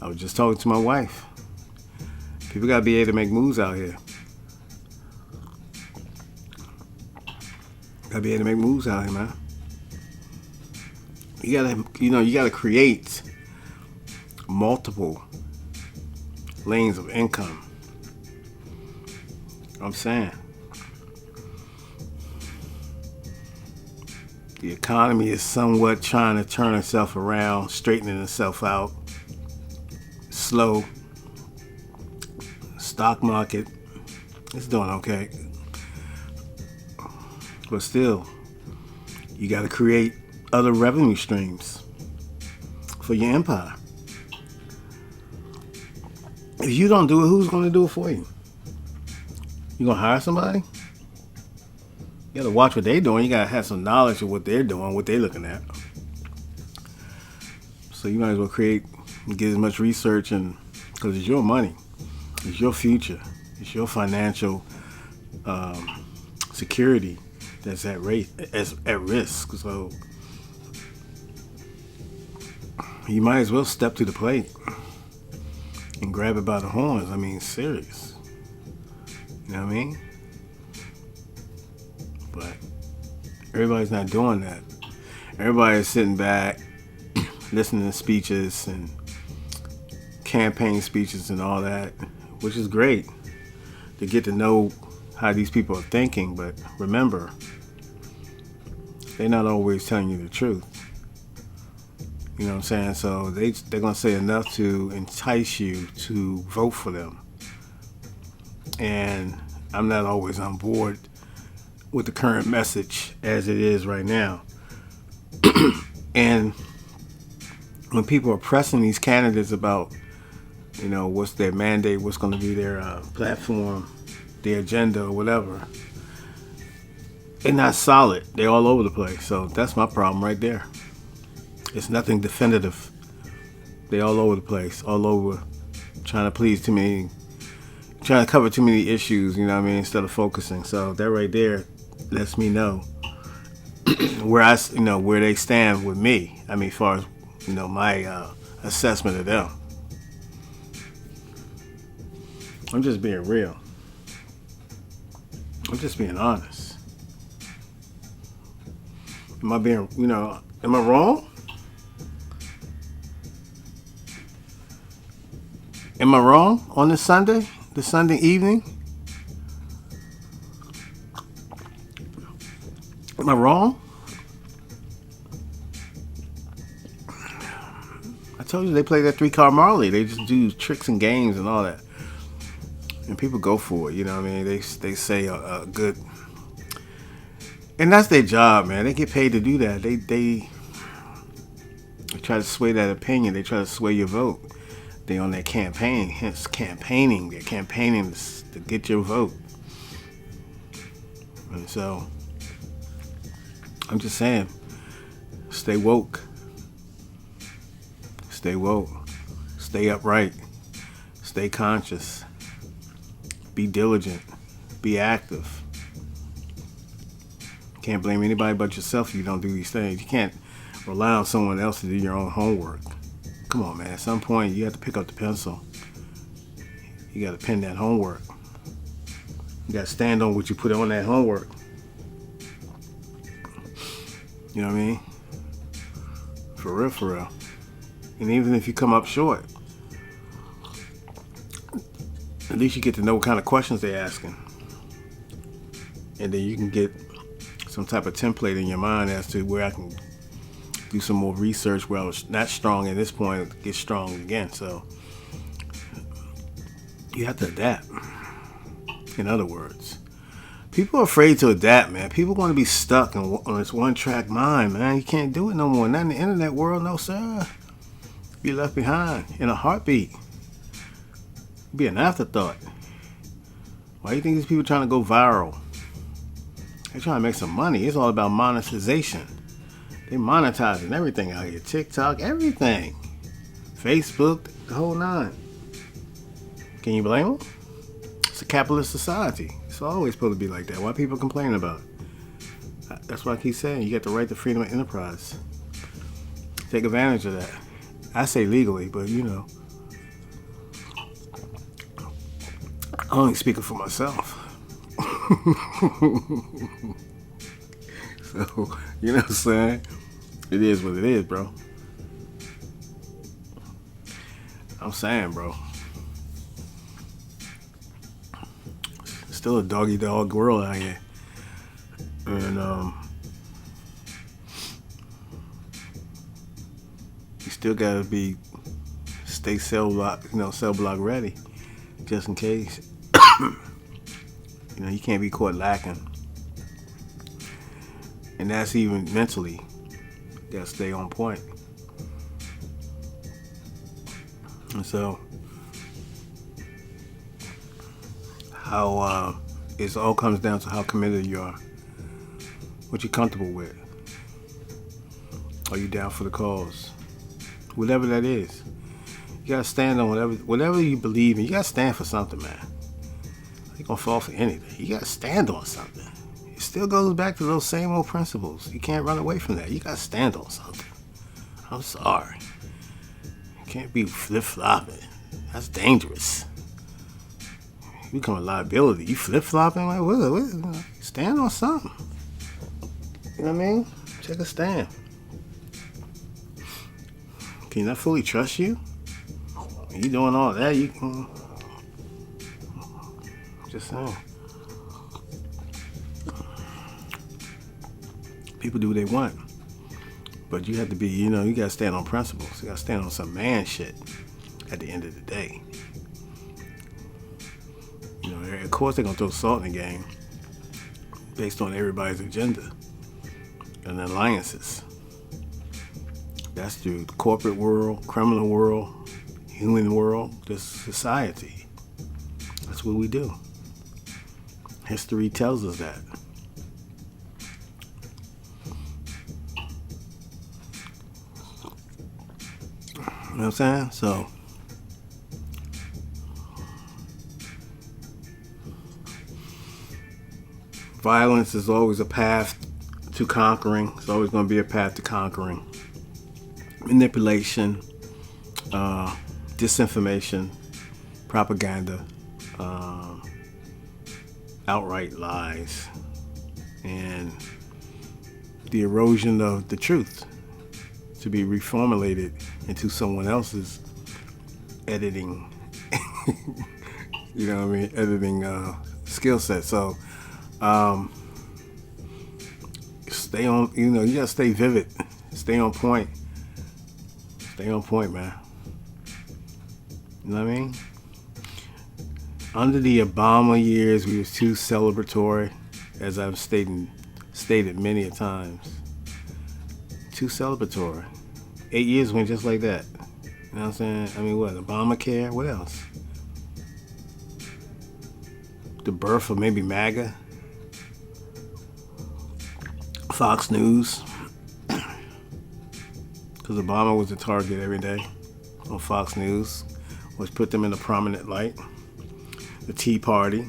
I was just talking to my wife. People gotta be able to make moves out here. Gotta be able to make moves out here, man. You gotta create multiple lanes of income. I'm saying the economy is somewhat trying to turn itself around, straightening itself out. Slow. Stock market is doing okay. But still, you got to create other revenue streams for your empire. If you don't do it, who's going to do it for you? You going to hire somebody? You got to watch what they're doing. You got to have some knowledge of what they're doing, what they're looking at. So you might as well get as much research, and because it's your money, it's your future, it's your financial security that's at risk. So you might as well step to the plate and grab it by the horns. I mean, serious. You know what I mean? But everybody's not doing that. Everybody's sitting back, listening to speeches and campaign speeches and all that, which is great to get to know how these people are thinking. But remember, they're not always telling you the truth. You know what I'm saying? So they're going to say enough to entice you to vote for them. And I'm not always on board with the current message as it is right now. And when people are pressing these candidates about, what's their mandate, what's going to be their platform, their agenda or whatever, they're not solid. They're all over the place. So that's my problem right there. It's nothing definitive. They're all over the place, all over, trying to please too many, trying to cover too many issues, you know what I mean, instead of focusing. So that right there lets me know where they stand with me. I mean, as far as, my assessment of them. I'm just being real. I'm just being honest. Am I wrong? Am I wrong on this Sunday evening? Am I wrong? I told you they play that 3-card Marley. They just do tricks and games and all that. And people go for it, you know what I mean? They say a good... And that's their job, man. They get paid to do that. They try to sway that opinion. They try to sway your vote. They on their campaign, hence campaigning. They're campaigning to get your vote. And so, I'm just saying, stay woke. Stay woke. Stay upright. Stay conscious. Be diligent. Be active. Can't blame anybody but yourself if you don't do these things. You can't rely on someone else to do your own homework. Come on, man. At some point, you have to pick up the pencil. You got to pen that homework. You got to stand on what you put on that homework. You know what I mean? For real, for real. And even if you come up short, at least you get to know what kind of questions they're asking. And then you can get some type of template in your mind as to where I can do some more research where I was not strong at this point, get strong again. So you have to adapt. In other words, people are afraid to adapt, man. People want to be stuck on this one-track mind, man. You can't do it no more. Not in the internet world, no sir. Be left behind in a heartbeat. Be an afterthought. Why do you think these people trying to go viral? They're trying to make some money. It's all about monetization. They monetizing everything out here. TikTok, everything. Facebook, the whole nine. Can you blame them? It's a capitalist society. It's always supposed to be like that. Why people complaining about it? That's why I keep saying you got the right to freedom of enterprise. Take advantage of that. I say legally, but I'm only speaking for myself. So, you know what I'm saying? It is what it is, bro. I'm saying, bro. Still a doggy dog world out here. And, you still gotta stay cell block ready. Just in case. You can't be caught lacking. And that's even mentally. You gotta stay on point. And so, how it all comes down to how committed you are. What you're comfortable with. Are you down for the cause? Whatever that is. You gotta stand on whatever you believe in. You gotta stand for something, man. You're gonna fall for anything. You gotta stand on something. It still goes back to those same old principles. You can't run away from that. You gotta stand on something. I'm sorry. You can't be flip-flopping. That's dangerous. You become a liability. You flip-flopping? Like, what? Stand on something. You know what I mean? Take a stand. Can I fully trust you? You doing all that? You can. Just saying. People do what they want. But you have to be, you gotta stand on principles. You gotta stand on some man shit at the end of the day. Of course they're gonna throw salt in the game based on everybody's agenda and alliances. That's through the corporate world, criminal world, human world, just society. That's what we do. History tells us that. You know what I'm saying? So, violence is always a path to conquering. It's always going to be a path to conquering. Manipulation, disinformation, propaganda, outright lies, and the erosion of the truth to be reformulated into someone else's editing, editing skill set. So, stay on, you gotta stay vivid, stay on point. Stay on point, man. You know what I mean? Under the Obama years, we was too celebratory, as I've stated many a times. Too celebratory. 8 years went just like that. You know what I'm saying? I mean, what? Obamacare? What else? The birth of maybe MAGA? Fox News? Because Obama was the target every day on Fox News, which put them in a prominent light. The Tea Party,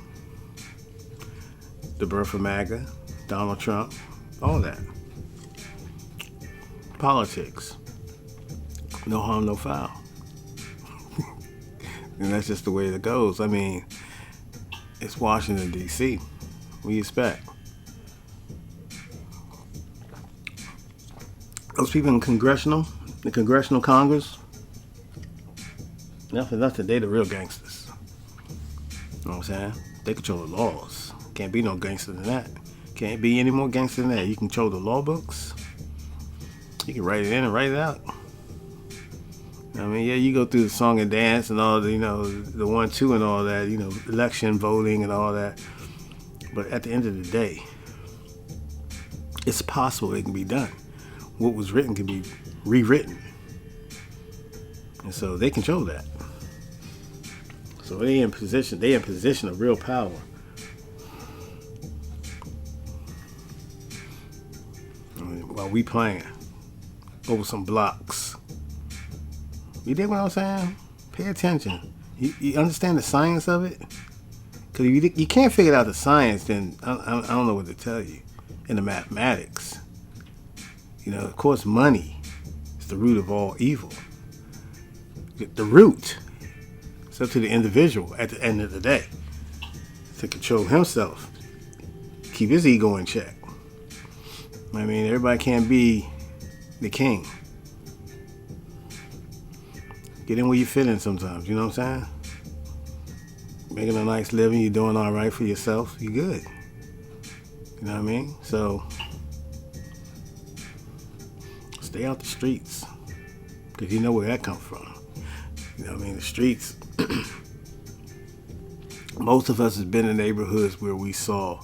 the birth of MAGA, Donald Trump, all that. Politics. No harm, no foul. And that's just the way it goes. I mean, it's Washington, D.C. What do you expect? Those people in the Congressional Congress, nothing, they the real gangsters. You know what I'm saying? They control the laws. Can't be no gangster than that. Can't be any more gangster than that. You control the law books. You can write it in and write it out. I mean, yeah, you go through the song and dance and all the, the 1-2 and all that, election voting and all that. But at the end of the day, it's possible it can be done. What was written can be rewritten. And so they control that. So they in position of real power. While we playing over some blocks. You dig what I'm saying? Pay attention. You understand the science of it? Because if you can't figure out the science, then I don't know what to tell you. In the mathematics. Of course, money is the root of all evil. The root. It's up to the individual at the end of the day. to control himself, keep his ego in check. I mean, everybody can't be the king. Get in where you fit in sometimes, you know what I'm saying? Making a nice living, you're doing all right for yourself, you good. You know what I mean? So, stay out the streets, because you know where that comes from. You know what I mean? The streets, most of us has been in neighborhoods where we saw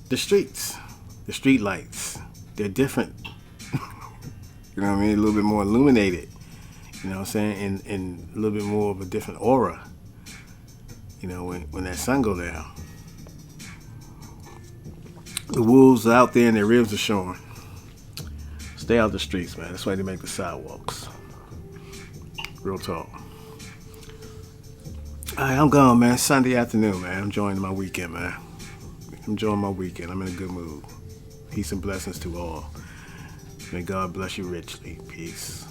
the streets, the street lights. They're different. You know what I mean? A little bit more illuminated. You know what I'm saying? And a little bit more of a different aura. You know, when that sun go down. The wolves are out there and their ribs are showing. Stay out the streets, man. That's why they make the sidewalks. Real talk. Alright, I'm gone, man. Sunday afternoon, man. I'm enjoying my weekend, man. I'm enjoying my weekend. I'm in a good mood. Peace and blessings to all. May God bless you richly. Peace.